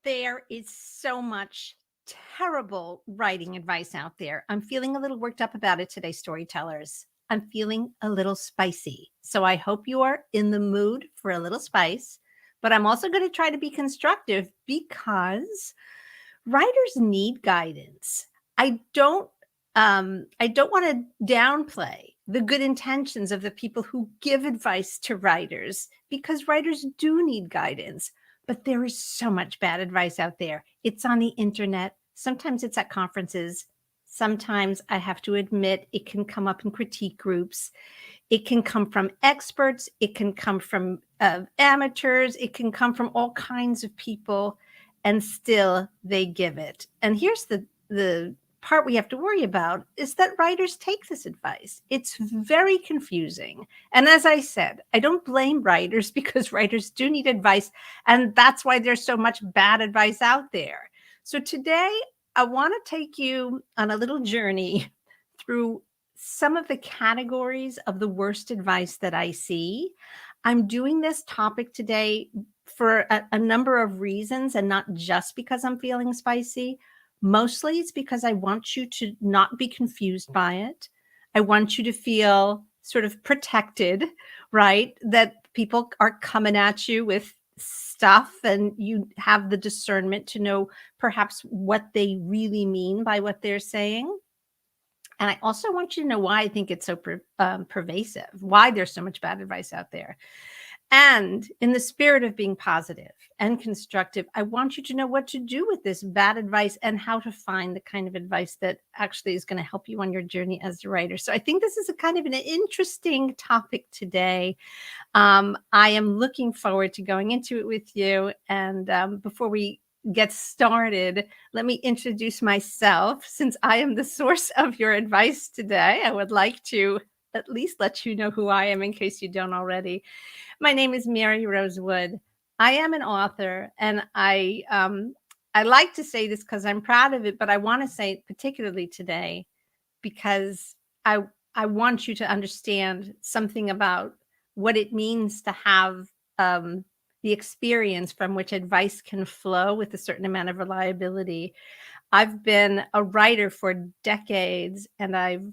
There is so much terrible writing advice out there. I'm feeling a little worked up about it today, storytellers. I'm feeling a little spicy. So I hope you are in the mood for a little spice, but I'm also going to try to be constructive because writers need guidance. I don't want to downplay the good intentions of the people who give advice to writers because writers do need guidance. But there is so much bad advice out there. It's on the internet. Sometimes it's at conferences. Sometimes I have to admit it can come up in critique groups. It can come from experts. It can come from amateurs. It can come from all kinds of people, and still they give it. And here's the part we have to worry about is that writers take this advice. It's very confusing. And as I said, I don't blame writers because writers do need advice. And that's why there's so much bad advice out there. So today, I want to take you on a little journey through some of the categories of the worst advice that I see. I'm doing this topic today for a number of reasons and not just because I'm feeling spicy. Mostly it's because I want you to not be confused by it. I want you to feel sort of protected, right? That people are coming at you with stuff and you have the discernment to know perhaps what they really mean by what they're saying. And I also want you to know why I think it's so pervasive, why there's so much bad advice out there. And in the spirit of being positive and constructive, I want you to know what to do with this bad advice and how to find the kind of advice that actually is going to help you on your journey as a writer. So I think this is a kind of an interesting topic today. I am looking forward to going into it with you. And before we get started, let me introduce myself. Since I am the source of your advice today, I would like to at least let you know who I am in case you don't already. My name is Mary Rosewood. I am an author, and I like to say this because I'm proud of it, but I want to say it particularly today because I want you to understand something about what it means to have the experience from which advice can flow with a certain amount of reliability. I've been a writer for decades, and I've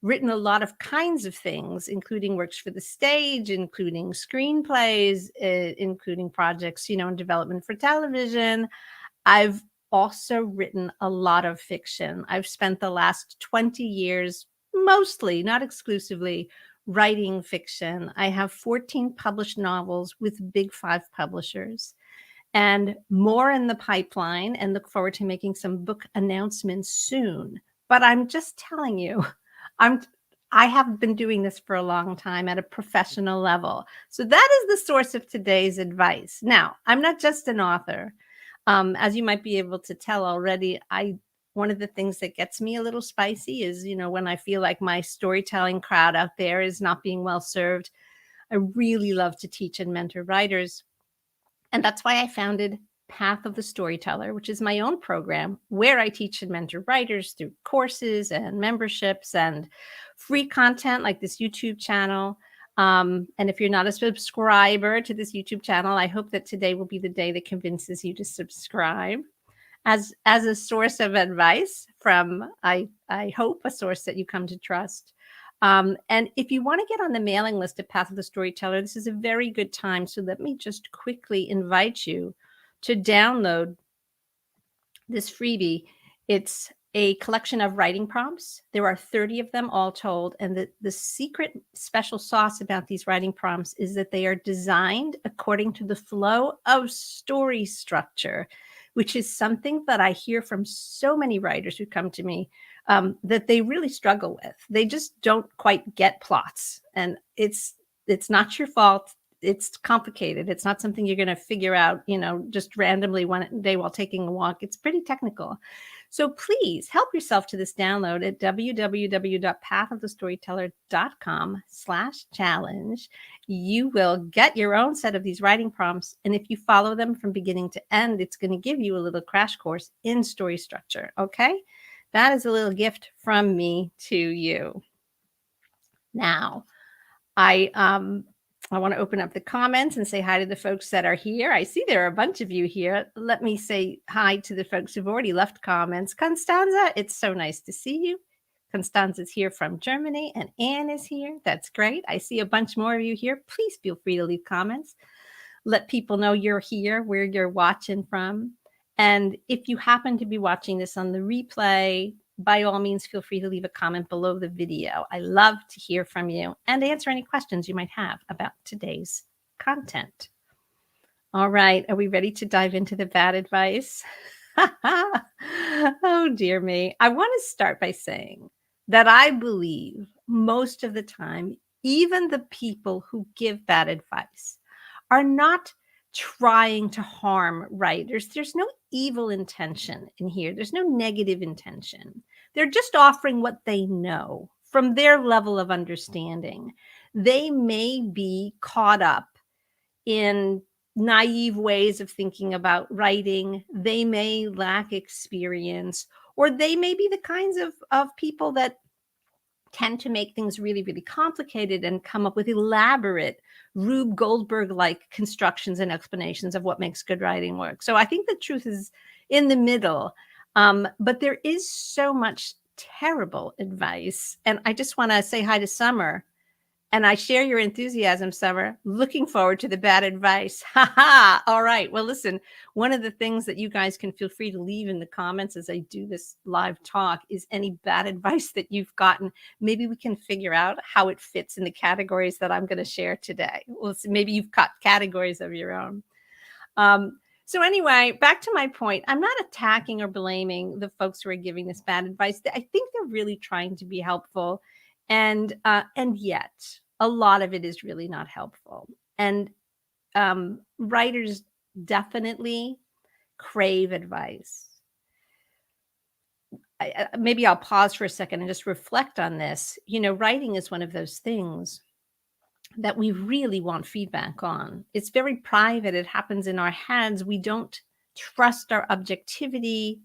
written a lot of kinds of things, including works for the stage, including screenplays, including projects, in development for television. I've also written a lot of fiction. I've spent the last 20 years, mostly, not exclusively, writing fiction. I have 14 published novels with Big Five publishers and more in the pipeline, and look forward to making some book announcements soon. But I'm just telling you, I have been doing this for a long time at a professional level. So that is the source of today's advice. Now, I'm not just an author. As you might be able to tell already, one of the things that gets me a little spicy is, when I feel like my storytelling crowd out there is not being well served. I really love to teach and mentor writers. And that's why I founded Path of the Storyteller, which is my own program where I teach and mentor writers through courses and memberships and free content like this YouTube channel. And if you're not a subscriber to this YouTube channel, I hope that today will be the day that convinces you to subscribe as a source of advice from, I hope, a source that you come to trust. And if you want to get on the mailing list of Path of the Storyteller, this is a very good time. So let me just quickly invite you to download this freebie. It's a collection of writing prompts. There are 30 of them all told. And the secret special sauce about these writing prompts is that they are designed according to the flow of story structure, which is something that I hear from so many writers who come to me that they really struggle with. They just don't quite get plots. And it's not your fault. It's complicated. It's not something you're going to figure out, just randomly one day while taking a walk. It's pretty technical. So please help yourself to this download at www.pathofthestoryteller.com/challenge. You will get your own set of these writing prompts. And if you follow them from beginning to end, it's going to give you a little crash course in story structure. Okay. That is a little gift from me to you. Now, I I want to open up the comments and say hi to the folks that are here. I see there are a bunch of you here. Let me say hi to the folks who've already left comments. Constanza, it's so nice to see you. Constanza's here from Germany, and Anne is here. That's great. I see a bunch more of you here. Please feel free to leave comments. Let people know you're here, where you're watching from. And if you happen to be watching this on the replay, by all means, feel free to leave a comment below the video. I love to hear from you and answer any questions you might have about today's content. All right, are we ready to dive into the bad advice? Oh, dear me. I want to start by saying that I believe most of the time, even the people who give bad advice are not trying to harm writers. There's no evil intention in here. There's no negative intention. They're just offering what they know from their level of understanding. They may be caught up in naive ways of thinking about writing. They may lack experience, or they may be the kinds of people that tend to make things really, really complicated and come up with elaborate Rube Goldberg-like constructions and explanations of what makes good writing work. So I think the truth is in the middle. But there is so much terrible advice. And I just want to say hi to Summer. And I share your enthusiasm, Summer. Looking forward to the bad advice. Ha ha. All right. Well, listen, one of the things that you guys can feel free to leave in the comments as I do this live talk is any bad advice that you've gotten. Maybe we can figure out how it fits in the categories that I'm going to share today. Well, maybe you've got categories of your own. So anyway, back to my point, I'm not attacking or blaming the folks who are giving this bad advice. I think they're really trying to be helpful. And yet a lot of it is really not helpful. And writers definitely crave advice. Maybe I'll pause for a second and just reflect on this. You know, writing is one of those things that we really want feedback on. It's very private. It happens in our heads. We don't trust our objectivity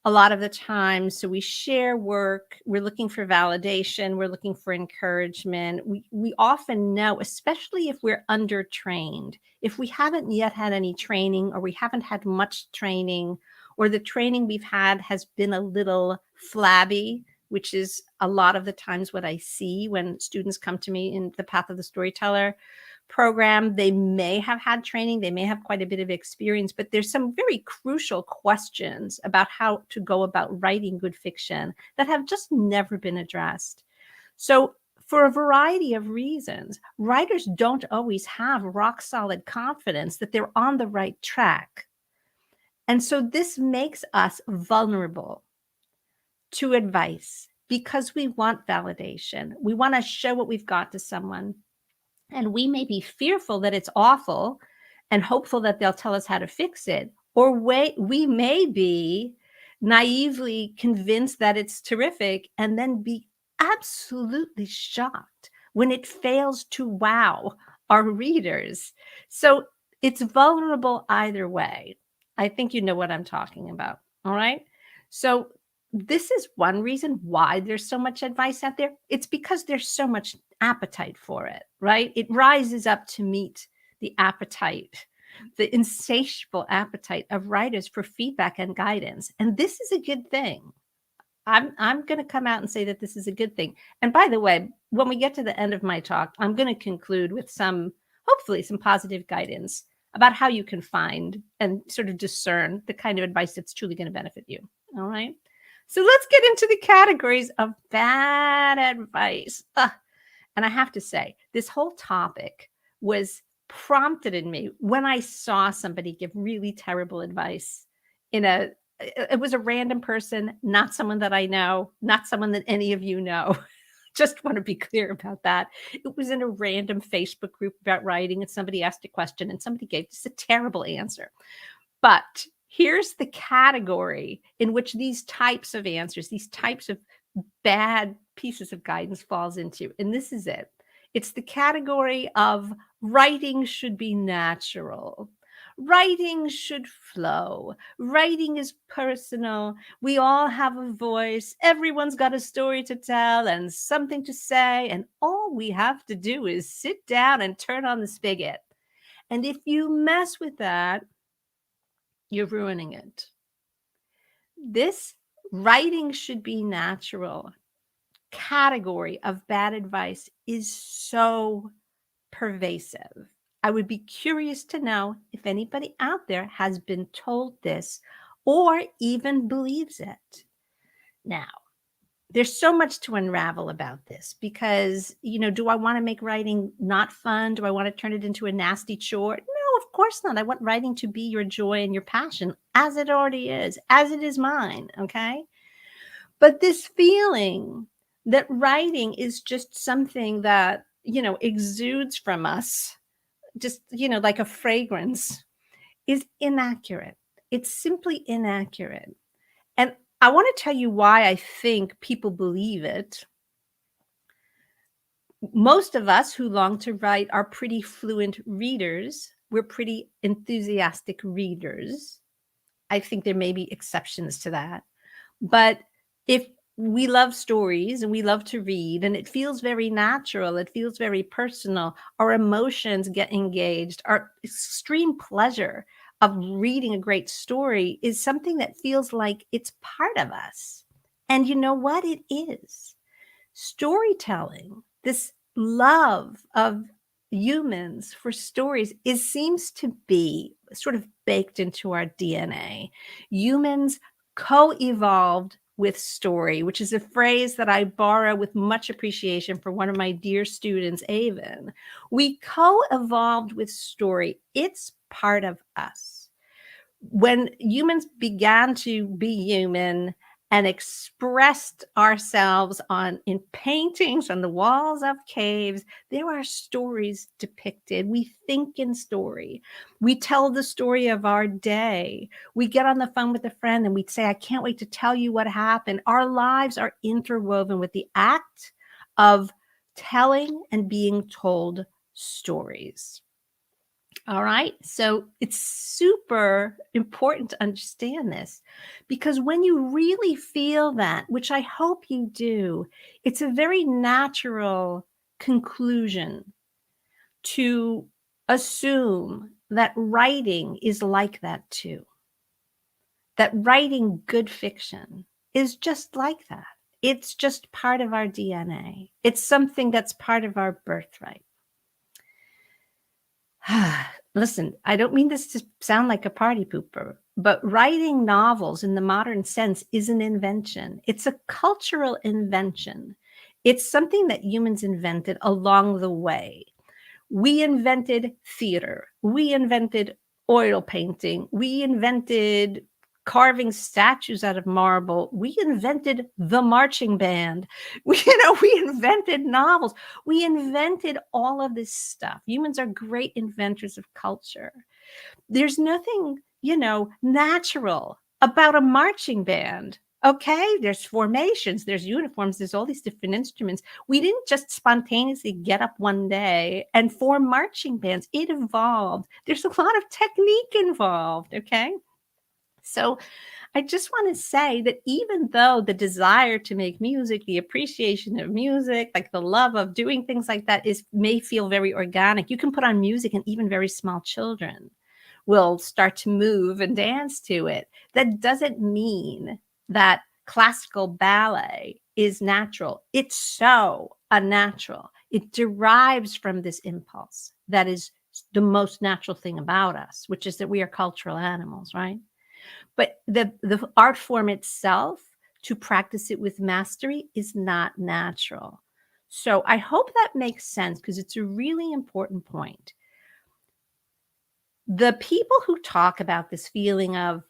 a lot of the time. So we share work. We're looking for validation. We're looking for encouragement. We often know, especially if we're undertrained, if we haven't yet had any training, or we haven't had much training, or the training we've had has been a little flabby, which is a lot of the times what I see when students come to me in the Path of the Storyteller program. They may have had training, they may have quite a bit of experience, but there's some very crucial questions about how to go about writing good fiction that have just never been addressed. So for a variety of reasons, writers don't always have rock solid confidence that they're on the right track. And so this makes us vulnerable to advice because we want validation. We want to show what we've got to someone. And we may be fearful that it's awful and hopeful that they'll tell us how to fix it. Or we may be naively convinced that it's terrific and then be absolutely shocked when it fails to wow our readers. So it's vulnerable either way. I think you know what I'm talking about. All right. So this is one reason why there's so much advice out there. It's because there's so much appetite for it, right? It rises up to meet the appetite, the insatiable appetite of writers for feedback and guidance. And this is a good thing. I'm going to come out and say that this is a good thing. And by the way, when we get to the end of my talk, I'm going to conclude with hopefully some positive guidance about how you can find and sort of discern the kind of advice that's truly going to benefit you. All right. So let's get into the categories of bad advice. And I have to say, this whole topic was prompted in me when I saw somebody give really terrible advice it was a random person, not someone that I know, not someone that any of you know. Just want to be clear about that. It was in a random Facebook group about writing, and somebody asked a question and somebody gave just a terrible answer. But here's the category in which these types of answers, these types of bad pieces of guidance falls into. And this is it. It's the category of writing should be natural. Writing should flow. Writing is personal. We all have a voice. Everyone's got a story to tell and something to say. And all we have to do is sit down and turn on the spigot. And if you mess with that, you're ruining it. This writing should be natural category of bad advice is so pervasive. I would be curious to know if anybody out there has been told this or even believes it. Now, there's so much to unravel about this because, do I want to make writing not fun? Do I want to turn it into a nasty chore? No, of course not. I want writing to be your joy and your passion, as it already is, as it is mine. Okay. But this feeling that writing is just something that, exudes from us, just, like a fragrance, is inaccurate. It's simply inaccurate. And I want to tell you why I think people believe it. Most of us who long to write are pretty fluent readers. We're pretty enthusiastic readers. I think there may be exceptions to that. But if we love stories and we love to read and it feels very natural, it feels very personal, our emotions get engaged, our extreme pleasure of reading a great story is something that feels like it's part of us. And you know what? It is. Storytelling, this love of humans for stories, seems to be sort of baked into our DNA. Humans co-evolved with story, which is a phrase that I borrow with much appreciation for one of my dear students, Avon. We co-evolved with story. It's part of us. When humans began to be human and expressed ourselves in paintings on the walls of caves, there are stories depicted. We think in story. We tell the story of our day. We get on the phone with a friend and we say, I can't wait to tell you what happened. Our lives are interwoven with the act of telling and being told stories. All right. So it's super important to understand this because when you really feel that, which I hope you do, it's a very natural conclusion to assume that writing is like that too. That writing good fiction is just like that. It's just part of our DNA. It's something that's part of our birthright. Listen, I don't mean this to sound like a party pooper, but writing novels in the modern sense is an invention. It's a cultural invention. It's something that humans invented along the way. We invented theater. We invented oil painting. We invented carving statues out of marble. We invented the marching band. We invented novels. We invented all of this stuff. Humans are great inventors of culture. There's nothing, natural about a marching band. Okay, there's formations, there's uniforms, there's all these different instruments. We didn't just spontaneously get up one day and form marching bands. It evolved. There's a lot of technique involved, okay? So I just want to say that even though the desire to make music, the appreciation of music, like the love of doing things like that may feel very organic. You can put on music and even very small children will start to move and dance to it. That doesn't mean that classical ballet is natural. It's so unnatural. It derives from this impulse that is the most natural thing about us, which is that we are cultural animals, right? But the art form itself, to practice it with mastery, is not natural. So I hope that makes sense because it's a really important point. The people who talk about this feeling of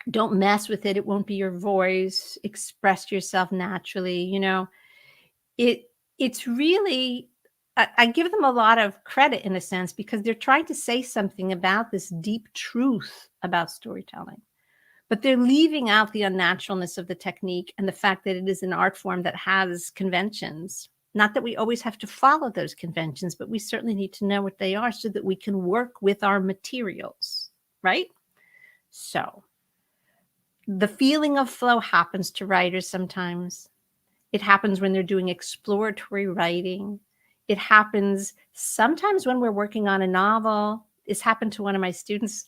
don't mess with it, it won't be your voice, express yourself naturally, it's really, I give them a lot of credit in a sense because they're trying to say something about this deep truth about storytelling. But they're leaving out the unnaturalness of the technique and the fact that it is an art form that has conventions. Not that we always have to follow those conventions, but we certainly need to know what they are so that we can work with our materials, right? So the feeling of flow happens to writers sometimes. It happens when they're doing exploratory writing. It happens sometimes when we're working on a novel. This happened to one of my students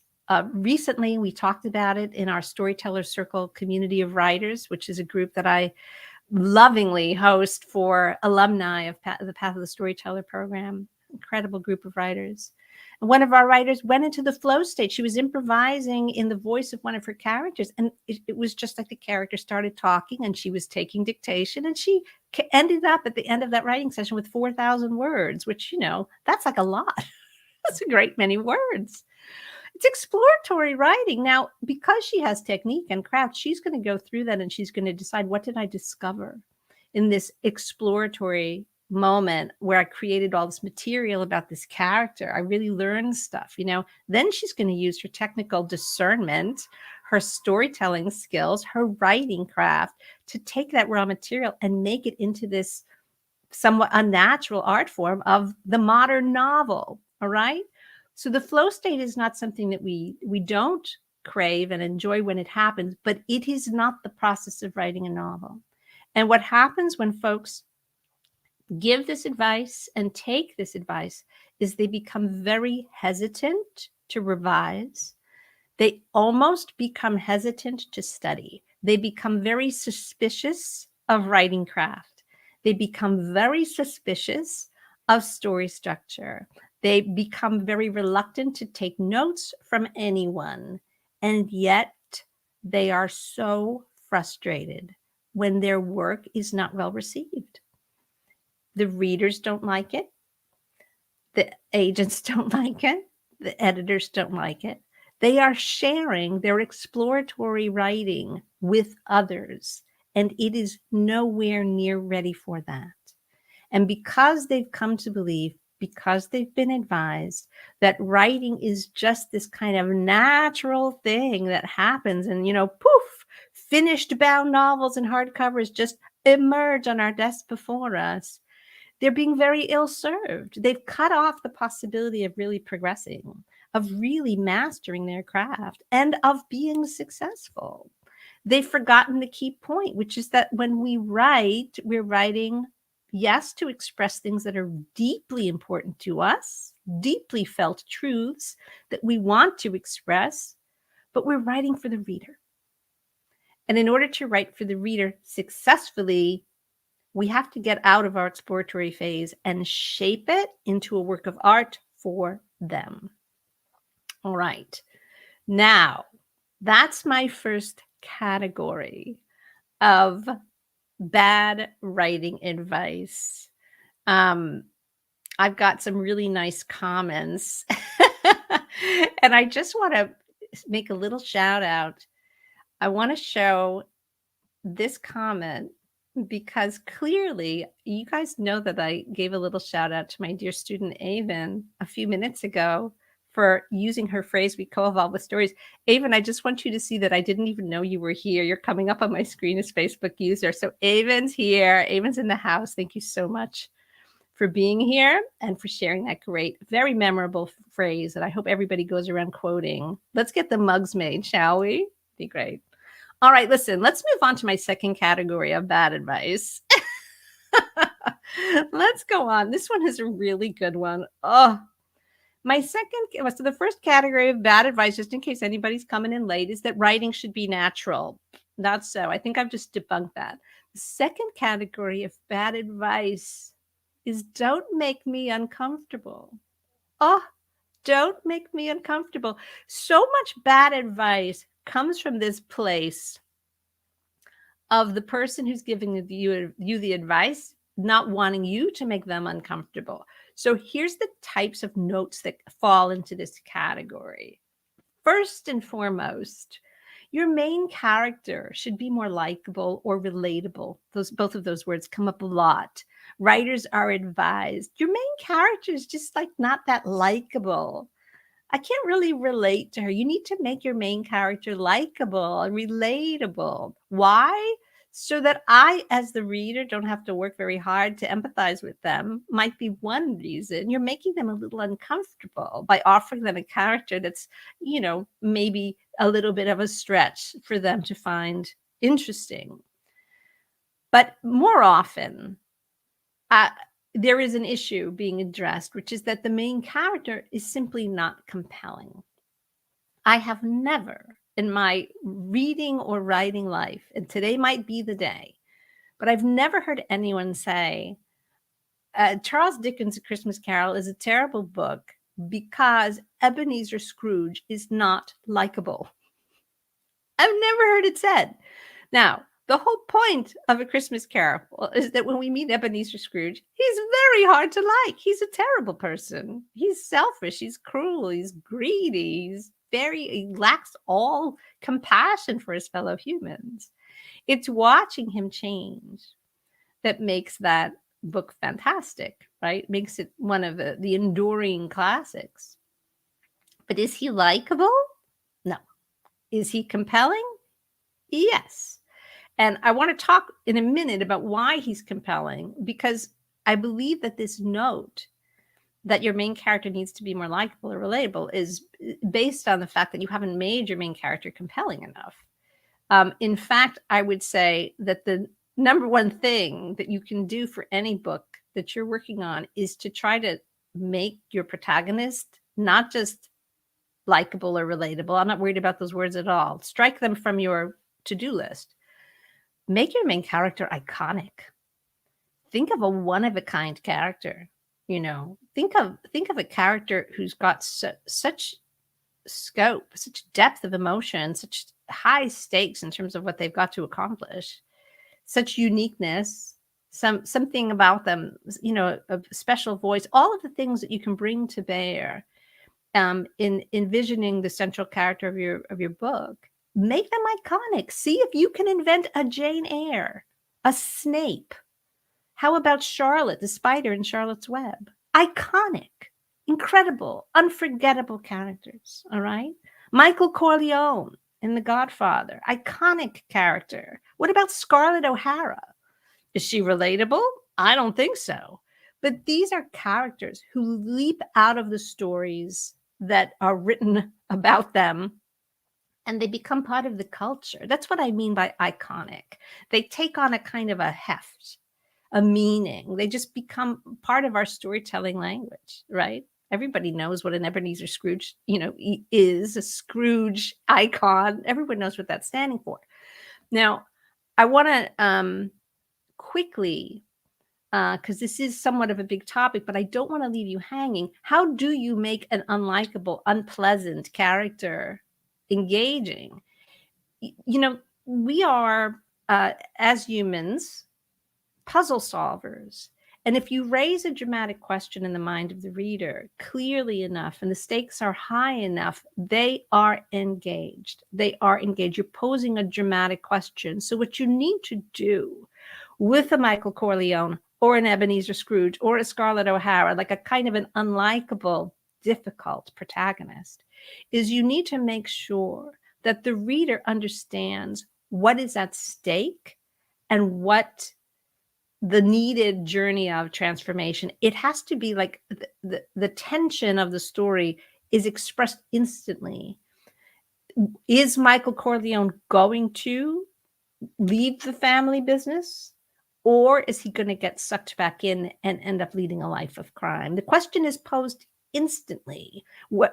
recently. We talked about it in our Storyteller Circle community of writers, which is a group that I lovingly host for alumni of the Path of the Storyteller program. Incredible group of writers. And one of our writers went into the flow state. She was improvising in the voice of one of her characters. And it was just like the character started talking and she was taking dictation. And she ended up at the end of that writing session with 4,000 words, which, you know, that's like a lot. That's a great many words. It's exploratory writing. Now, because she has technique and craft, she's going to go through that and she's going to decide, what did I discover in this exploratory moment where I created all this material about this character? I really learned stuff, you know. Then she's going to use her technical discernment, her storytelling skills, her writing craft to take that raw material and make it into this somewhat unnatural art form of the modern novel. All right. So the flow state is not something that we don't crave and enjoy when it happens, but it is not the process of writing a novel. And what happens when folks give this advice and take this advice is they become very hesitant to revise. They almost become hesitant to study. They become very suspicious of writing craft. They become very suspicious of story structure. They become very reluctant to take notes from anyone. And yet they are so frustrated when their work is not well received. The readers don't like it. The agents don't like it. The editors don't like it. They are sharing their exploratory writing with others, and it is nowhere near ready for that. And because they've come to believe, because they've been advised that writing is just this kind of natural thing that happens and, you know, poof, finished bound novels and hardcovers just emerge on our desk before us, they're being very ill-served. They've cut off the possibility of really progressing, of really mastering their craft, and of being successful. They've forgotten the key point, which is that when we write, we're writing, yes, to express things that are deeply important to us, deeply felt truths that we want to express, but we're writing for the reader. And in order to write for the reader successfully, we have to get out of our exploratory phase and shape it into a work of art for them. All right. Now, that's my first category of bad writing advice. I've got some really nice comments. And I just want to make a little shout out. I want to show this comment because clearly you guys know that I gave a little shout out to my dear student Avon a few minutes ago for using her phrase, we co-evolve with stories. Avon, I just want you to see that I didn't even know you were here. You're coming up on my screen as Facebook user. So Avon's here. Avon's in the house. Thank you so much for being here and for sharing that great, very memorable phrase that I hope everybody goes around quoting. Let's get the mugs made, shall we? Be great. All right, listen, let's move on to my second category of bad advice. Let's go on. This one is a really good one. Oh, so the first category of bad advice, just in case anybody's coming in late, is that writing should be natural. Not so. I think I've just debunked that. The second category of bad advice is don't make me uncomfortable. Oh, don't make me uncomfortable. So much bad advice comes from this place of the person who's giving you the advice not wanting you to make them uncomfortable. So here's the types of notes that fall into this category. First and foremost, your main character should be more likable or relatable. Both of those words come up a lot. Writers are advised. Your main character is just like not that likable. I can't really relate to her. You need to make your main character likable and relatable. Why? so that I, as the reader, don't have to work very hard to empathize with them might be one reason. You're making them a little uncomfortable by offering them a character that's, maybe a little bit of a stretch for them to find interesting. But more often, uh, there is an issue being addressed, which is that the main character is simply not compelling. I have never in my reading or writing life, and today might be the day, but I've never heard anyone say, Charles Dickens' A Christmas Carol is a terrible book because Ebenezer Scrooge is not likable. I've never heard it said. Now, the whole point of A Christmas Carol is that when we meet Ebenezer Scrooge, he's very hard to like. He's a terrible person. He's selfish. He's cruel. He's greedy. He lacks all compassion for his fellow humans. It's watching him change that makes that book fantastic, right? Makes it one of the enduring classics. But is he likable? No. Is he compelling? Yes. And I want to talk in a minute about why he's compelling, because I believe that this note that your main character needs to be more likable or relatable is based on the fact that you haven't made your main character compelling enough. In fact, I would say that the number one thing that you can do for any book that you're working on is to try to make your protagonist not just likable or relatable. I'm not worried about those words at all. Strike them from your to-do list. Make your main character iconic. Think of a one-of-a-kind character. Think of a character who's got such scope, such depth of emotion, such high stakes in terms of what they've got to accomplish, such uniqueness, something about them, a special voice, all of the things that you can bring to bear in envisioning the central character of your book. Make them iconic. See if you can invent a Jane Eyre, a Snape. How about Charlotte, the spider in Charlotte's Web? Iconic, incredible, unforgettable characters, all right? Michael Corleone in The Godfather, iconic character. What about Scarlett O'Hara? Is she relatable? I don't think so. But these are characters who leap out of the stories that are written about them, and they become part of the culture. That's what I mean by iconic. They take on a kind of a heft, a meaning. They just become part of our storytelling language, right? Everybody knows what an Ebenezer Scrooge, is a Scrooge icon. Everyone knows what that's standing for. Now, I want to quickly, because this is somewhat of a big topic, but I don't want to leave you hanging. How do you make an unlikable, unpleasant character engaging? We are, as humans, puzzle solvers. And if you raise a dramatic question in the mind of the reader clearly enough and the stakes are high enough, they are engaged. They are engaged. You're posing a dramatic question. So what you need to do with a Michael Corleone or an Ebenezer Scrooge or a Scarlett O'Hara, like a kind of an unlikable, difficult protagonist, is you need to make sure that the reader understands what is at stake and what the needed journey of transformation. It has to be like the tension of the story is expressed instantly. Is Michael Corleone going to leave the family business? Or is he going to get sucked back in and end up leading a life of crime? The question is posed instantly.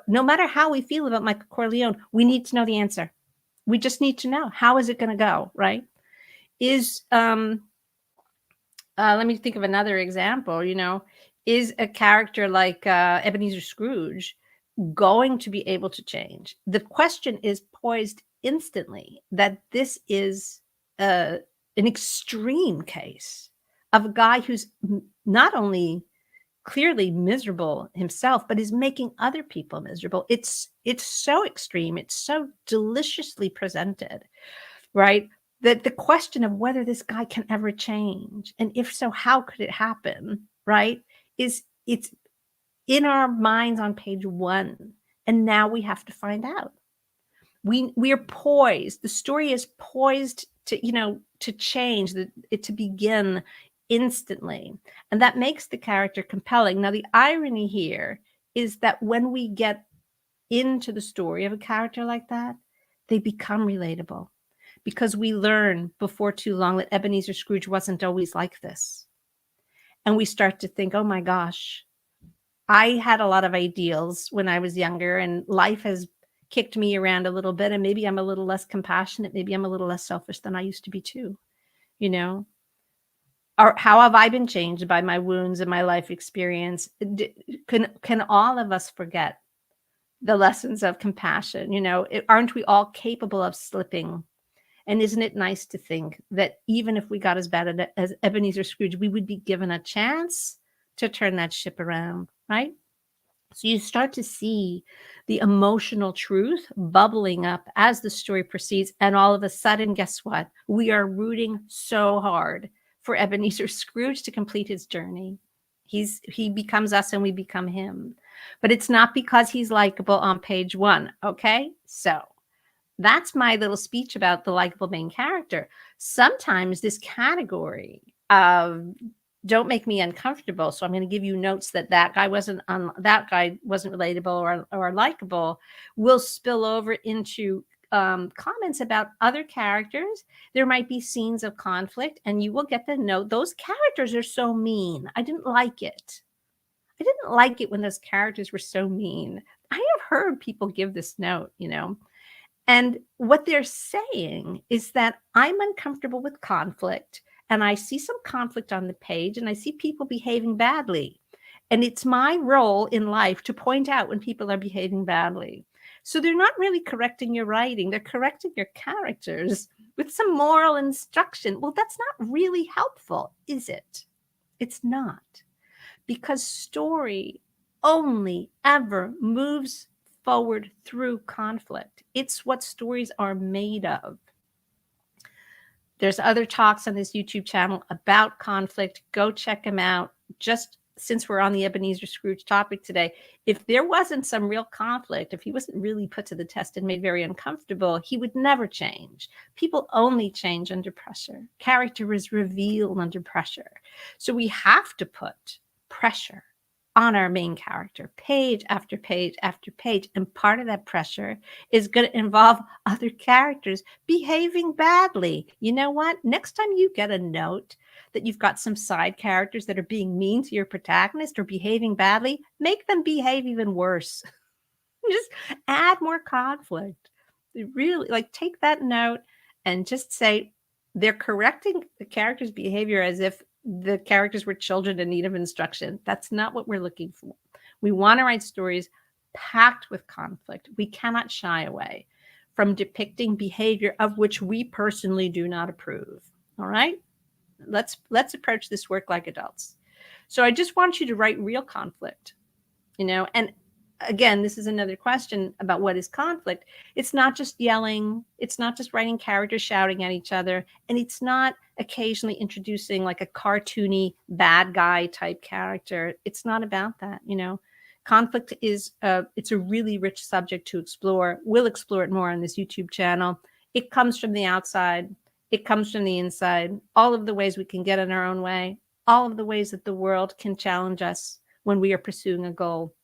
No matter how we feel about Michael Corleone, we need to know the answer. We just need to know, how is it going to go, right? Let me think of another example. Is a character like Ebenezer Scrooge going to be able to change? The question is poised instantly that this is an extreme case of a guy who's not only clearly miserable himself, but is making other people miserable. It's so extreme. It's so deliciously presented, right? That the question of whether this guy can ever change, and if so, how could it happen, right? It's in our minds on page 1. And now we have to find out. We are poised. The story is poised to to change, it to begin instantly. And that makes the character compelling. Now, the irony here is that when we get into the story of a character like that, they become relatable because we learn before too long that Ebenezer Scrooge wasn't always like this. And we start to think, oh my gosh, I had a lot of ideals when I was younger, and life has kicked me around a little bit, and maybe I'm a little less compassionate. Maybe I'm a little less selfish than I used to be too, you know? Or how have I been changed by my wounds and my life experience? Can all of us forget the lessons of compassion? Aren't we all capable of slipping? And isn't it nice to think that even if we got as bad as Ebenezer Scrooge, we would be given a chance to turn that ship around, right? So you start to see the emotional truth bubbling up as the story proceeds. And all of a sudden, guess what? We are rooting so hard for Ebenezer Scrooge to complete his journey. He becomes us and we become him. But it's not because he's likable on page 1. Okay. So that's my little speech about the likable main character. Sometimes this category of don't make me uncomfortable, so I'm going to give you notes that that guy wasn't relatable or likable, will spill over into comments about other characters. There might be scenes of conflict, and you will get the note, those characters are so mean. I didn't like it. I didn't like it when those characters were so mean. I have heard people give this note, and what they're saying is that I'm uncomfortable with conflict, and I see some conflict on the page, and I see people behaving badly. And it's my role in life to point out when people are behaving badly. So they're not really correcting your writing. They're correcting your characters with some moral instruction. Well, that's not really helpful, is it? It's not. Because story only ever moves forward through conflict. It's what stories are made of. There's other talks on this YouTube channel about conflict. Go check them out. Just since we're on the Ebenezer Scrooge topic today, if there wasn't some real conflict, if he wasn't really put to the test and made very uncomfortable, he would never change. People only change under pressure. Character is revealed under pressure. So we have to put pressure on our main character, page after page after page. And part of that pressure is going to involve other characters behaving badly. You know what? Next time you get a note that you've got some side characters that are being mean to your protagonist or behaving badly, make them behave even worse. Just add more conflict. Really, take that note and just say they're correcting the character's behavior as if the characters were children in need of instruction. That's not what we're looking for. We want to write stories packed with conflict. We cannot shy away from depicting behavior of which we personally do not approve. All right? Let's approach this work like adults. So I just want you to write real conflict, and again, this is another question about what is conflict. It's not just yelling. It's not just writing characters shouting at each other. And it's not occasionally introducing like a cartoony bad guy type character. It's not about that. Conflict is, it's a really rich subject to explore. We'll explore it more on this YouTube channel. It comes from the outside. It comes from the inside. All of the ways we can get in our own way. All of the ways that the world can challenge us when we are pursuing a goal.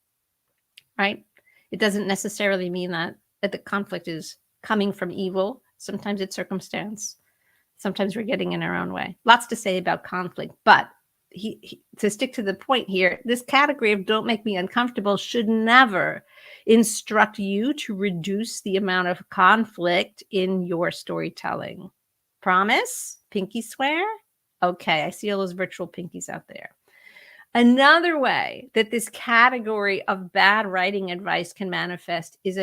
Right? It doesn't necessarily mean that the conflict is coming from evil. Sometimes it's circumstance. Sometimes we're getting in our own way. Lots to say about conflict, but to stick to the point here, this category of don't make me uncomfortable should never instruct you to reduce the amount of conflict in your storytelling. Promise? Pinky swear? Okay, I see all those virtual pinkies out there. Another way that this category of bad writing advice can manifest is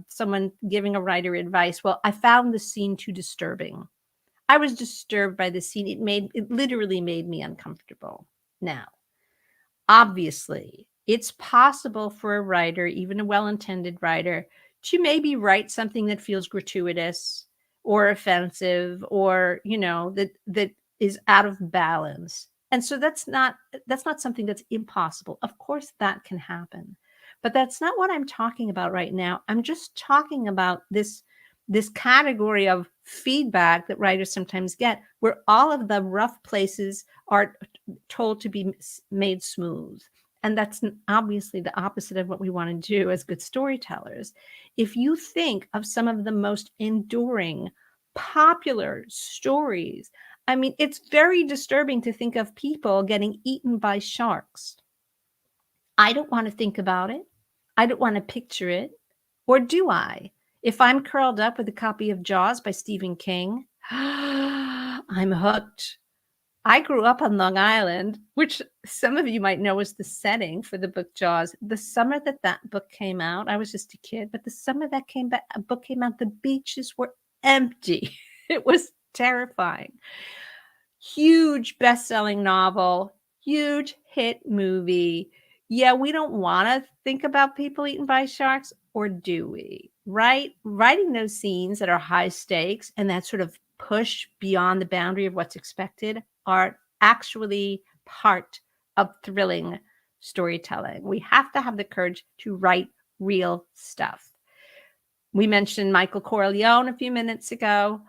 someone giving a writer advice. Well, I found the scene too disturbing. I was disturbed by the scene. It literally made me uncomfortable. Now, obviously, it's possible for a writer, even a well-intended writer, to maybe write something that feels gratuitous or offensive or, that is out of balance. And so that's not something that's impossible. Of course, that can happen. But that's not what I'm talking about right now. I'm just talking about this category of feedback that writers sometimes get, where all of the rough places are told to be made smooth. And that's obviously the opposite of what we want to do as good storytellers. If you think of some of the most enduring, popular stories, I mean, it's very disturbing to think of people getting eaten by sharks. I don't want to think about it. I don't want to picture it. Or do I? If I'm curled up with a copy of Jaws by Stephen King, I'm hooked. I grew up on Long Island, which some of you might know is the setting for the book Jaws. The summer that book came out, I was just a kid, but the summer that book came out, the beaches were empty. It was terrifying. Huge best-selling novel, huge hit movie. Yeah, we don't want to think about people eaten by sharks, or do we? Right? Writing those scenes that are high stakes and that sort of push beyond the boundary of what's expected are actually part of thrilling storytelling. We have to have the courage to write real stuff. We mentioned Michael Corleone a few minutes ago.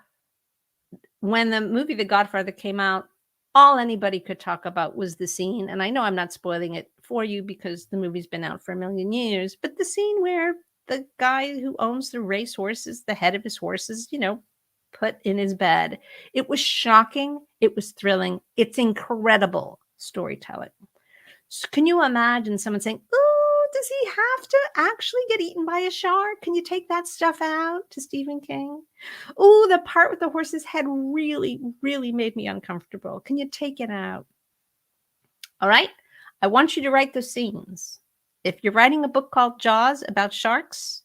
When the movie The Godfather came out, all anybody could talk about was the scene. And I know I'm not spoiling it for you because the movie's been out for a million years, but the scene where the guy who owns the race horses, the head of his horses, put in his bed. It was shocking. It was thrilling. It's incredible storytelling. So can you imagine someone saying, "Oh, does he have to actually get eaten by a shark? Can you take that stuff out?" to Stephen King? "Oh, the part with the horse's head really, really made me uncomfortable. Can you take it out?" All right. I want you to write those scenes. If you're writing a book called Jaws about sharks,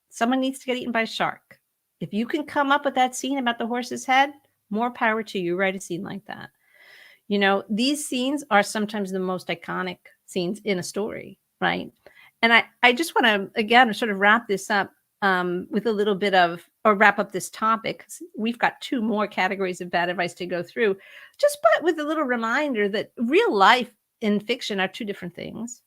someone needs to get eaten by a shark. If you can come up with that scene about the horse's head, more power to you. Write a scene like that. These scenes are sometimes the most iconic scenes in a story, right? And I just want to, again, sort of wrap this up with a little bit of, or wrap up this topic, 'cause we've got 2 more categories of bad advice to go through, just but with a little reminder that real life and fiction are 2 different things.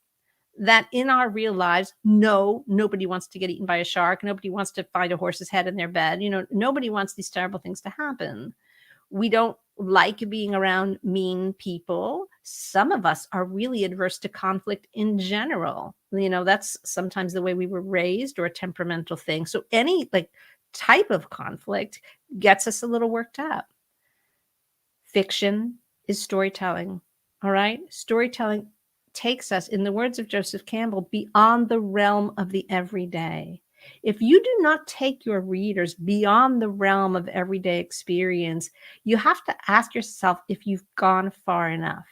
That in our real lives, nobody wants to get eaten by a shark. Nobody wants to find a horse's head in their bed. Nobody wants these terrible things to happen. We don't like being around mean people. Some of us are really adverse to conflict in general. That's sometimes the way we were raised or a temperamental thing. So any type of conflict gets us a little worked up. Fiction is storytelling. All right. Storytelling takes us, in the words of Joseph Campbell, beyond the realm of the everyday. If you do not take your readers beyond the realm of everyday experience, you have to ask yourself if you've gone far enough.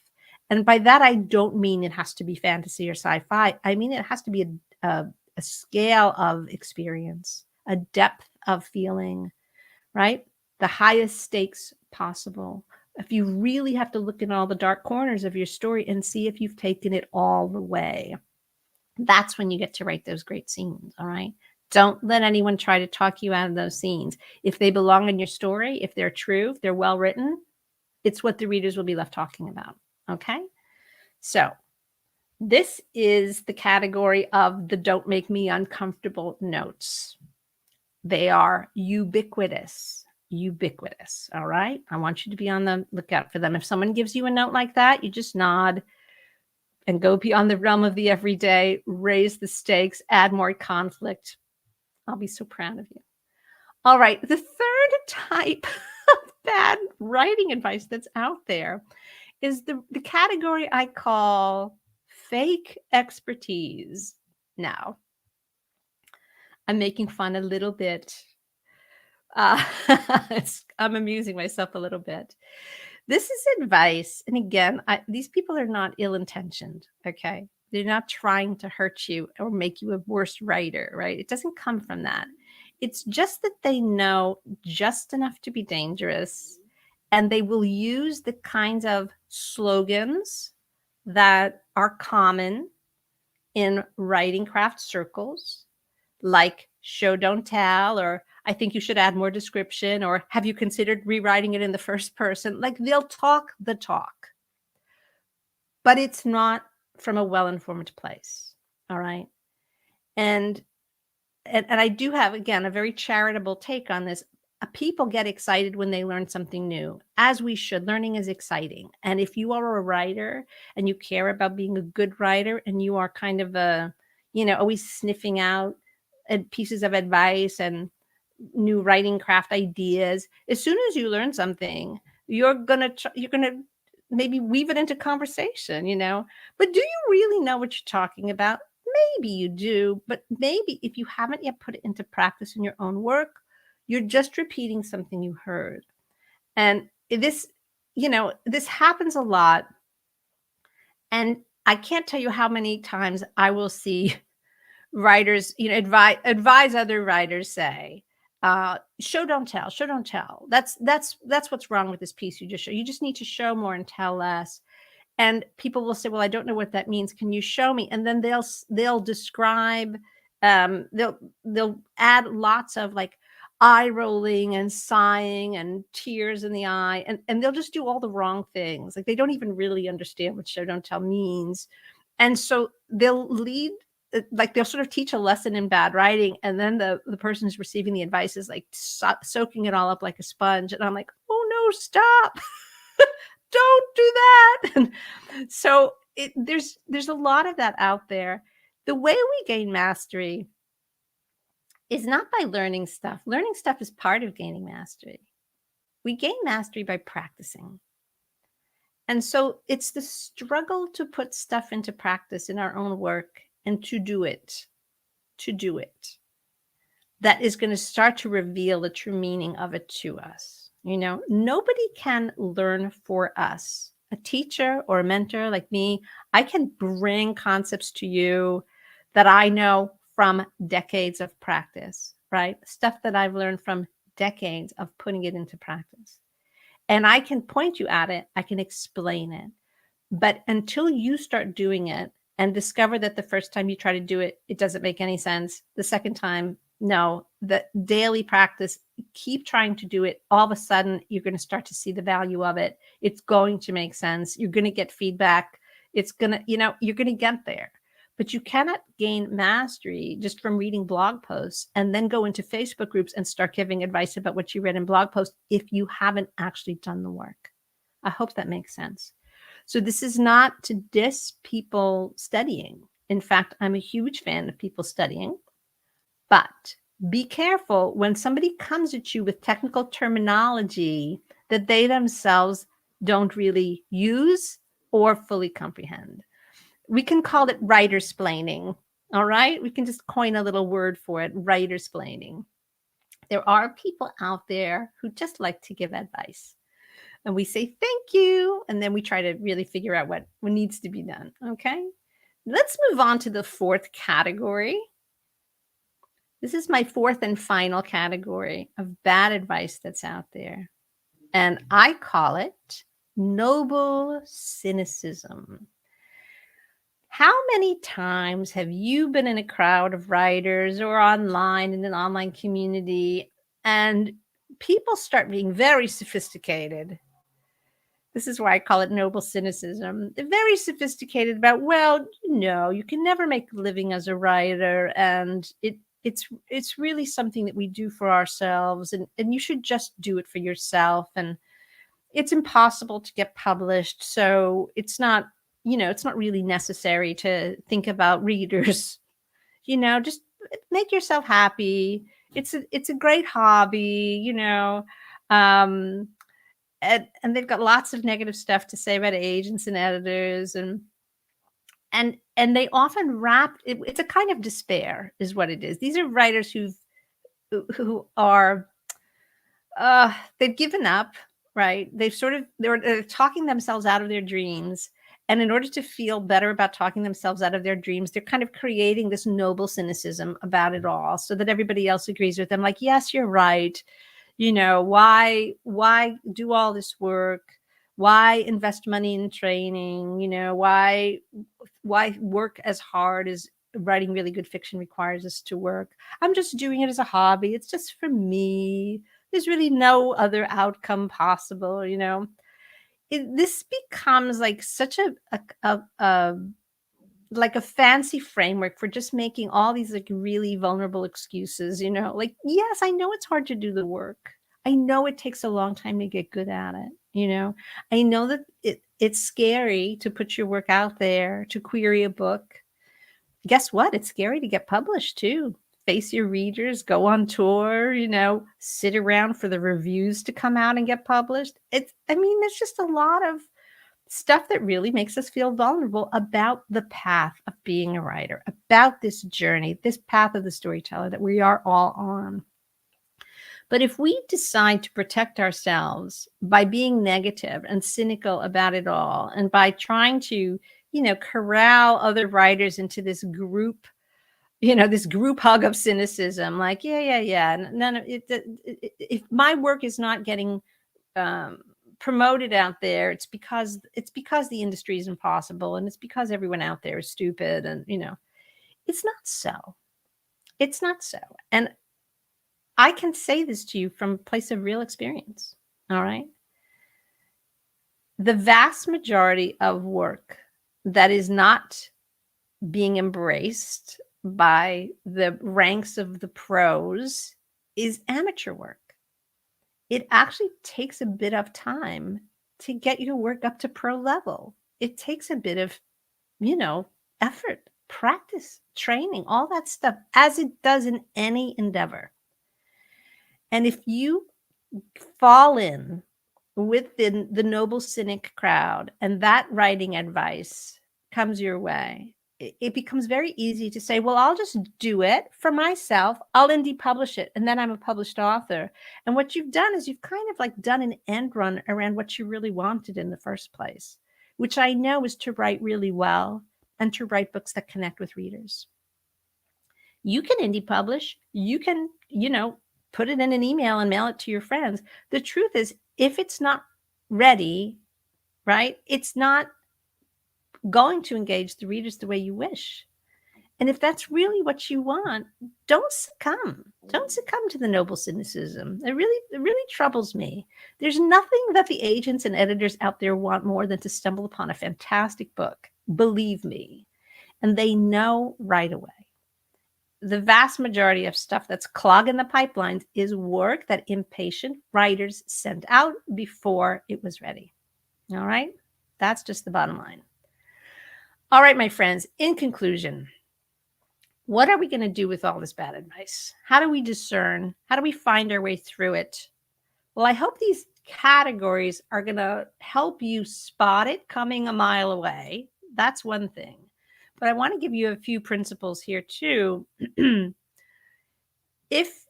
And by that, I don't mean it has to be fantasy or sci-fi. I mean, it has to be a scale of experience, a depth of feeling, right? The highest stakes possible. If you really have to look in all the dark corners of your story and see if you've taken it all the way, that's when you get to write those great scenes. All right. Don't let anyone try to talk you out of those scenes. If they belong in your story, if they're true, if they're well written, it's what the readers will be left talking about. Okay. So this is the category of the don't make me uncomfortable notes. They are ubiquitous. All right. I want you to be on the lookout for them. If someone gives you a note like that, you just nod and go beyond the realm of the everyday, raise the stakes, add more conflict. I'll be so proud of you. All right. The third type of bad writing advice that's out there is the category I call fake expertise. Now, I'm making fun a little bit. I'm amusing myself a little bit. This is advice. And again, these people are not ill-intentioned, okay? They're not trying to hurt you or make you a worse writer, right? It doesn't come from that. It's just that they know just enough to be dangerous, and they will use the kinds of slogans that are common in writing craft circles, like show, don't tell, or I think you should add more description, or have you considered rewriting it in the first person? Like they'll talk the talk, but it's not from a well-informed place. All right. And I do have, again, a very charitable take on this. people get excited when they learn something new, as we should. Learning is exciting. And if you are a writer and you care about being a good writer and you are kind of always sniffing out pieces of advice and new writing craft ideas, as soon as you learn something, you're gonna maybe weave it into conversation. But do you really know what you're talking about? Maybe you do, but maybe if you haven't yet put it into practice in your own work, you're just repeating something you heard. And this happens a lot. And I can't tell you how many times I will see writers, advise other writers, say, show don't tell, show don't tell. That's what's wrong with this piece you just show. You just need to show more and tell less. And people will say, well, I don't know what that means, can you show me? And then they'll describe, they'll add lots of like eye rolling and sighing and tears in the eye, and they'll just do all the wrong things. Like they don't even really understand what show don't tell means. And so they'll lead, like they'll sort of teach a lesson in bad writing, and then the person who's receiving the advice is like soaking it all up like a sponge. And I'm like, oh no, stop. Don't do that. And so there's a lot of that out there. The way we gain mastery is not by learning stuff. Learning stuff is part of gaining mastery. We gain mastery by practicing. And so it's the struggle to put stuff into practice in our own work and to do it, that is going to start to reveal the true meaning of it to us. Nobody can learn for us. A teacher or a mentor like me, I can bring concepts to you that I know from decades of practice, right? Stuff that I've learned from decades of putting it into practice. And I can point you at it. I can explain it. But until you start doing it and discover that the first time you try to do it, it doesn't make any sense. The second time, no, the daily practice, keep trying to do it. All of a sudden, you're going to start to see the value of it. It's going to make sense. You're going to get feedback. It's going to, you're going to get there. But you cannot gain mastery just from reading blog posts and then go into Facebook groups and start giving advice about what you read in blog posts if you haven't actually done the work. I hope that makes sense. So this is not to diss people studying. In fact, I'm a huge fan of people studying. But be careful when somebody comes at you with technical terminology that they themselves don't really use or fully comprehend. We can call it writer-splaining, all right? We can just coin a little word for it, writer-splaining. There are people out there who just like to give advice. And we say, thank you. And then we try to really figure out what needs to be done, okay? Let's move on to the fourth category. This is my fourth and final category of bad advice that's out there. And I call it noble cynicism. How many times have you been in a crowd of writers or online in an online community and people start being very sophisticated? This is why I call it noble cynicism. They're very sophisticated about, well, you can never make a living as a writer, and it's really something that we do for ourselves, and you should just do it for yourself, and it's impossible to get published, so it's not really necessary to think about readers. Just make yourself happy. It's a great hobby. And they've got lots of negative stuff to say about agents and editors, and they often wrap it. It's a kind of despair is what it is. These are writers who are they've given up, right? They're talking themselves out of their dreams. And in order to feel better about talking themselves out of their dreams, they're kind of creating this noble cynicism about it all so that everybody else agrees with them. Like, yes, you're right. Why do all this work? Why invest money in training? Why work as hard as writing really good fiction requires us to work? I'm just doing it as a hobby. It's just for me. There's really no other outcome possible. This becomes like such like a fancy framework for just making all these like really vulnerable excuses, like, yes, I know it's hard to do the work. I know it takes a long time to get good at it. I know that it's scary to put your work out there, to query a book. Guess what? It's scary to get published too. Face your readers, go on tour, sit around for the reviews to come out and get published. There's just a lot of stuff that really makes us feel vulnerable about the path of being a writer, about this journey, this path of the storyteller that we are all on. But if we decide to protect ourselves by being negative and cynical about it all, and by trying to, corral other writers into this group, this group hug of cynicism, like, yeah. None of it, if my work is not getting promoted out there, it's because the industry is impossible, and it's because everyone out there is stupid, and it's not so. It's not so. And I can say this to you from a place of real experience. All right. The vast majority of work that is not being embraced by the ranks of the pros is amateur work. It actually takes a bit of time to get your work up to pro level. It takes a bit of, effort, practice, training, all that stuff, as it does in any endeavor. And if you fall in with the noble cynic crowd and that writing advice comes your way, it becomes very easy to say, well, I'll just do it for myself. I'll indie publish it. And then I'm a published author. And what you've done is you've kind of like done an end run around what you really wanted in the first place, which I know is to write really well and to write books that connect with readers. You can indie publish. You can, put it in an email and mail it to your friends. The truth is, if it's not ready, right, it's not going to engage the readers the way you wish. And if that's really what you want, don't succumb. Don't succumb to the noble cynicism. It really troubles me. There's nothing that the agents and editors out there want more than to stumble upon a fantastic book. Believe me. And they know right away. The vast majority of stuff that's clogging the pipelines is work that impatient writers sent out before it was ready. All right? That's just the bottom line. All right, my friends, in conclusion, what are we going to do with all this bad advice? How do we discern? How do we find our way through it? Well, I hope these categories are going to help you spot it coming a mile away. That's one thing. But I want to give you a few principles here too. If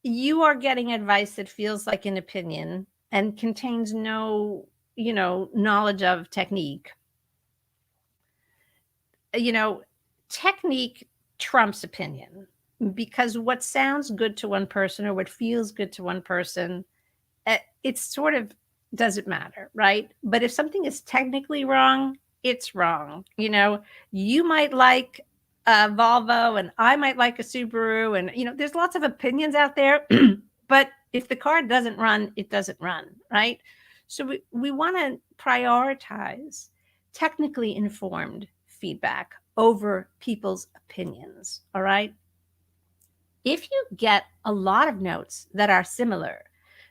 you are getting advice that feels like an opinion and contains no, knowledge of technique, technique trumps opinion, because what sounds good to one person or what feels good to one person, it sort of doesn't matter, right? But if something is technically wrong, it's wrong. You might like a Volvo and I might like a Subaru, and there's lots of opinions out there, but if the car doesn't run, it doesn't run, right? So we want to prioritize technically informed feedback over people's opinions. All right. If you get a lot of notes that are similar,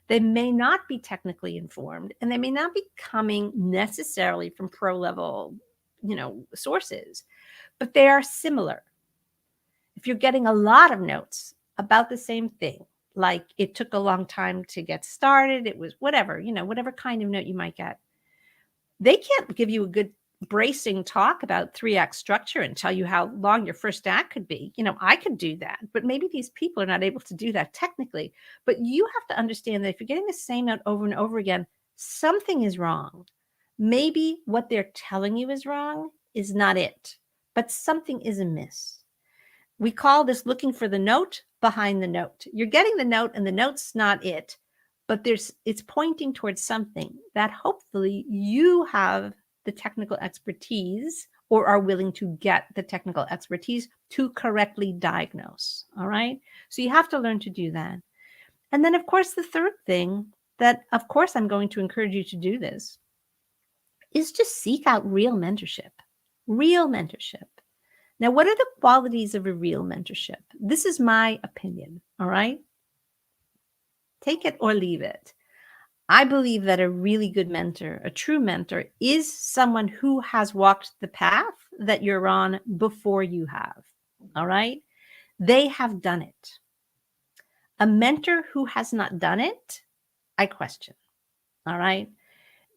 they may not be technically informed, and they may not be coming necessarily from pro level, sources, but they are similar. If you're getting a lot of notes about the same thing, like it took a long time to get started, it was whatever, whatever kind of note you might get, they can't give you a good bracing talk about 3-act structure and tell you how long your first act could be. I could do that, but maybe these people are not able to do that technically. But you have to understand that if you're getting the same note over and over again, something is wrong. Maybe what they're telling you is wrong is not it, but something is amiss. We call this looking for the note behind the note. You're getting the note and the note's not it, but it's pointing towards something that hopefully you have the technical expertise or are willing to get the technical expertise to correctly diagnose. All right. So you have to learn to do that. And then, of course, the third thing that, of course, I'm going to encourage you to do this is just seek out real mentorship. Real mentorship. Now, what are the qualities of a real mentorship? This is my opinion. All right. Take it or leave it. I believe that a really good mentor, a true mentor, is someone who has walked the path that you're on before you have. All right? They have done it. A mentor who has not done it, I question. All right?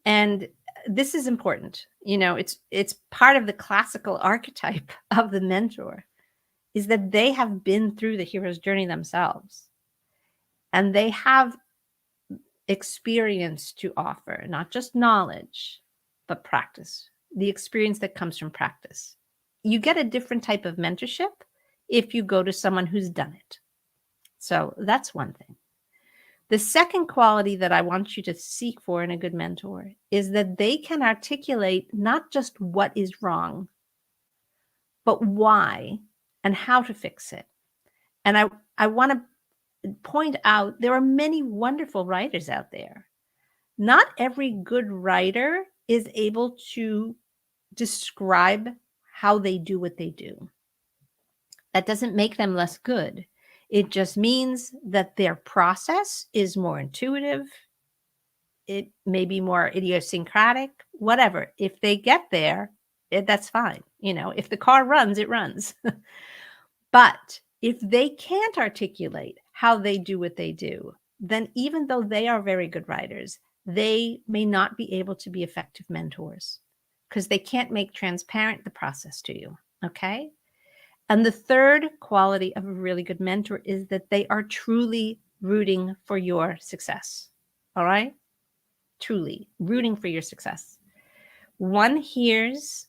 And this is important. It's part of the classical archetype of the mentor is that they have been through the hero's journey themselves. And they have experience to offer, not just knowledge, but practice, the experience that comes from practice. You get a different type of mentorship if you go to someone who's done it. So that's one thing. The second quality that I want you to seek for in a good mentor is that they can articulate not just what is wrong, but why and how to fix it. And I want to point out there are many wonderful writers out there. Not every good writer is able to describe how they do what they do. That doesn't make them less good. It just means that their process is more intuitive. It may be more idiosyncratic, whatever. If they get there, that's fine. If the car runs, it runs. But if they can't articulate how they do what they do, then even though they are very good writers, they may not be able to be effective mentors because they can't make transparent the process to you. Okay. And the third quality of a really good mentor is that they are truly rooting for your success. All right. Truly rooting for your success. One hears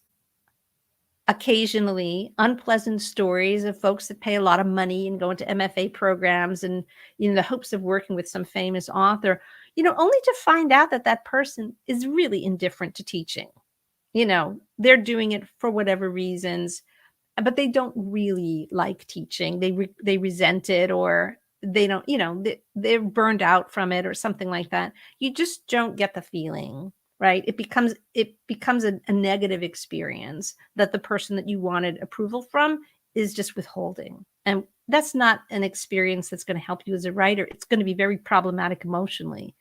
occasionally unpleasant stories of folks that pay a lot of money and go into MFA programs and in the hopes of working with some famous author, only to find out that that person is really indifferent to teaching. They're doing it for whatever reasons, but they don't really like teaching. They resent it, or they don't, they're burned out from it or something like that. You just don't get the feeling, right? It becomes a negative experience that the person that you wanted approval from is just withholding. And that's not an experience that's going to help you as a writer. It's going to be very problematic emotionally.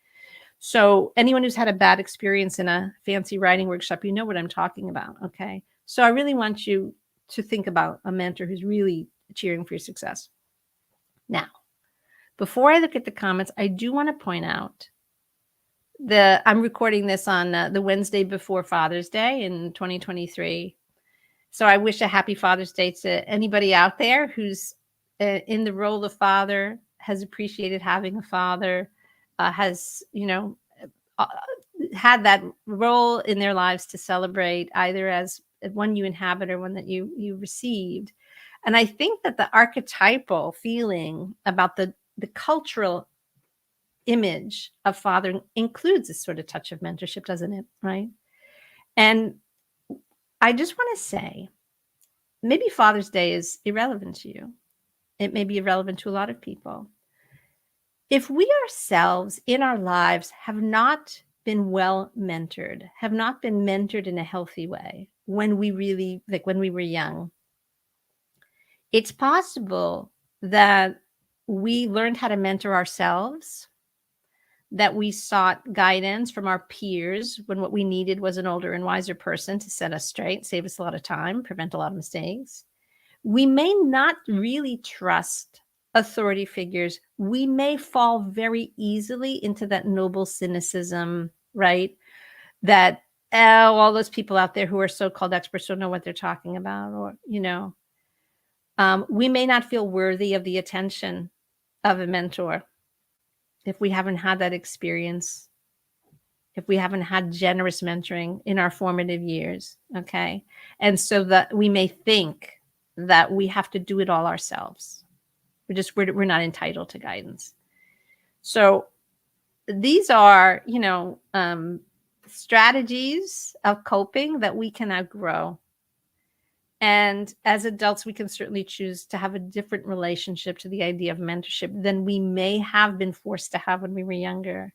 So anyone who's had a bad experience in a fancy writing workshop, you know what I'm talking about. Okay. So I really want you to think about a mentor who's really cheering for your success. Now, before I look at the comments, I do want to point out I'm recording this on the Wednesday before Father's Day in 2023. So I wish a happy Father's Day to anybody out there who's in the role of father, has appreciated having a father, has, had that role in their lives to celebrate, either as one you inhabit or one that you received. And I think that the archetypal feeling about the cultural image of fathering includes this sort of touch of mentorship, doesn't it? Right. And I just want to say, maybe Father's Day is irrelevant to you. It may be irrelevant to a lot of people. If we ourselves in our lives have not been well mentored, have not been mentored in a healthy way when we were young, it's possible that we learned how to mentor ourselves, that we sought guidance from our peers when what we needed was an older and wiser person to set us straight, save us a lot of time, prevent a lot of mistakes. We may not really trust authority figures. We may fall very easily into that noble cynicism, right? That all those people out there who are so-called experts don't know what they're talking about, or, we may not feel worthy of the attention of a mentor if we haven't had that experience, if we haven't had generous mentoring in our formative years, okay? And so that we may think that we have to do it all ourselves. We're not entitled to guidance. So these are, strategies of coping that we can outgrow. And as adults, we can certainly choose to have a different relationship to the idea of mentorship than we may have been forced to have when we were younger.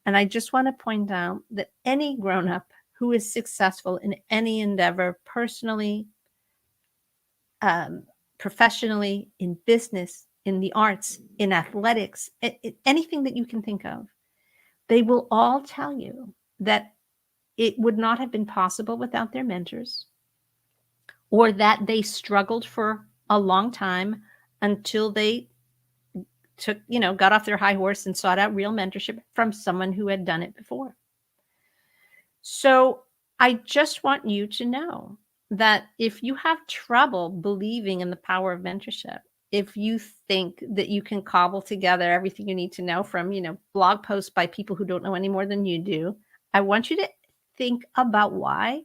And I just want to point out that any grown-up who is successful in any endeavor, personally, professionally, in business, in the arts, in athletics, anything that you can think of. They will all tell you that it would not have been possible without their mentors, or that they struggled for a long time until they got off their high horse and sought out real mentorship from someone who had done it before. So I just want you to know that if you have trouble believing in the power of mentorship, if you think that you can cobble together everything you need to know from, blog posts by people who don't know any more than you do, I want you to think about why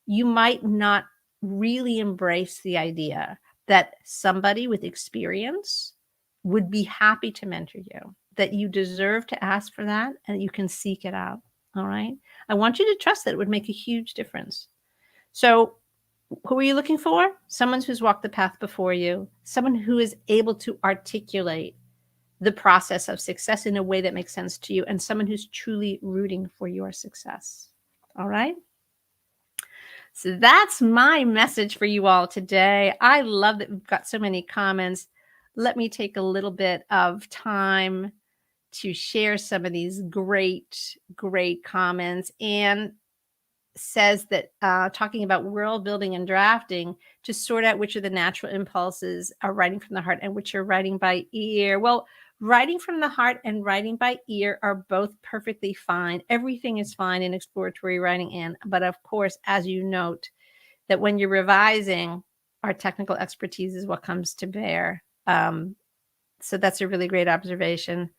you might not really embrace the idea that somebody with experience would be happy to mentor you, that you deserve to ask for that and you can seek it out. All right. I want you to trust that it would make a huge difference. So who are you looking for? Someone who's walked the path before you, someone who is able to articulate the process of success in a way that makes sense to you, and someone who's truly rooting for your success. All right. So that's my message for you all today. I love that we've got so many comments. Let me take a little bit of time to share some of these great comments. Anne says that talking about world building and drafting, to sort out which of the natural impulses are writing from the heart and which are writing by ear. Well, writing from the heart and writing by ear are both perfectly fine. Everything is fine in exploratory writing, Anne. But of course, as you note, that when you're revising, our technical expertise is what comes to bear. So that's a really great observation.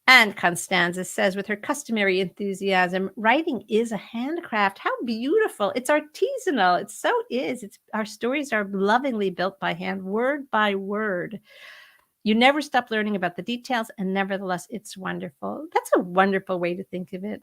And Constanza says, with her customary enthusiasm, writing is a handcraft. How beautiful. It's artisanal. It so is. Our stories are lovingly built by hand, word by word. You never stop learning about the details, and nevertheless, it's wonderful. That's a wonderful way to think of it.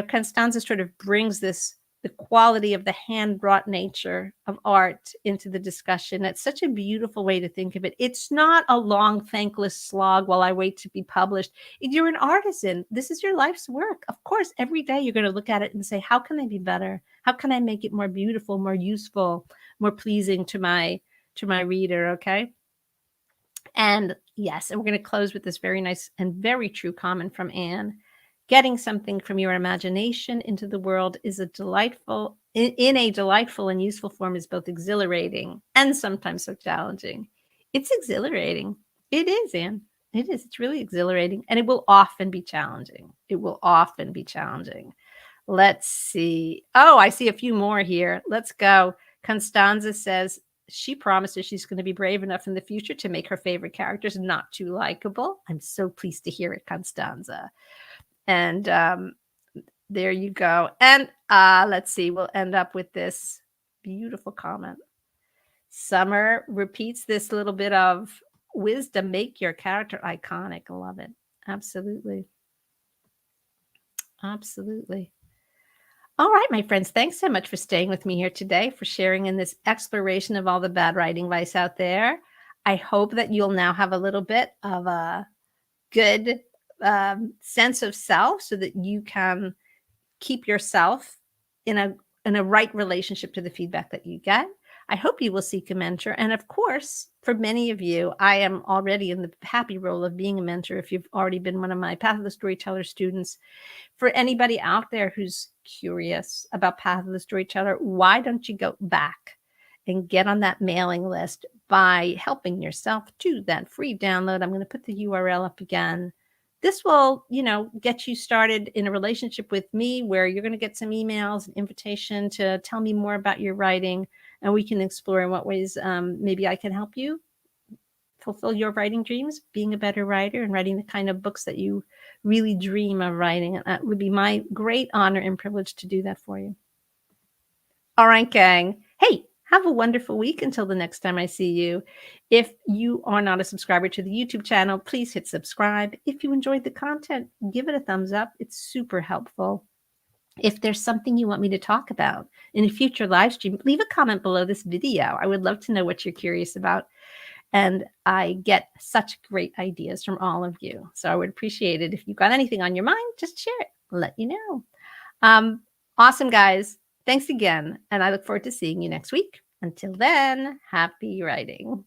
Constanza sort of brings the quality of the hand-brought nature of art into the discussion. It's such a beautiful way to think of it. It's not a long, thankless slog while I wait to be published. You're an artisan. This is your life's work. Of course, every day you're going to look at it and say, how can I be better? How can I make it more beautiful, more useful, more pleasing to my reader, okay? And yes, and we're going to close with this very nice and very true comment from Anne. Getting something from your imagination into the world is in a delightful and useful form is both exhilarating and sometimes so challenging. It's exhilarating. It is, Anne. It is. It's really exhilarating. And it will often be challenging. It will often be challenging. Let's see. Oh, I see a few more here. Let's go. Constanza says she promises she's going to be brave enough in the future to make her favorite characters not too likable. I'm so pleased to hear it, Constanza. And there you go. And let's see, we'll end up with this beautiful comment. Summer repeats this little bit of wisdom. Make your character iconic. I love it. Absolutely. Absolutely. All right, my friends, thanks so much for staying with me here today, for sharing in this exploration of all the bad writing advice out there. I hope that you'll now have a little bit of a good sense of self so that you can keep yourself in a right relationship to the feedback that you get. I hope you will seek a mentor. And of course, for many of you, I am already in the happy role of being a mentor if you've already been one of my Path of the Storyteller students. For anybody out there who's curious about Path of the Storyteller, why don't you go back and get on that mailing list by helping yourself to that free download? I'm going to put the URL up again. This will, get you started in a relationship with me where you're going to get some emails, an invitation to tell me more about your writing, and we can explore in what ways maybe I can help you fulfill your writing dreams, being a better writer and writing the kind of books that you really dream of writing. And that would be my great honor and privilege to do that for you. All right, gang. Hey, have a wonderful week until the next time I see you. If you are not a subscriber to the YouTube channel, please hit subscribe. If you enjoyed the content, give it a thumbs up. It's super helpful. If there's something you want me to talk about in a future live stream, leave a comment below this video. I would love to know what you're curious about. And I get such great ideas from all of you. So I would appreciate it if you've got anything on your mind, just share it. Let you know. Awesome, guys. Thanks again. And I look forward to seeing you next week. Until then, happy writing.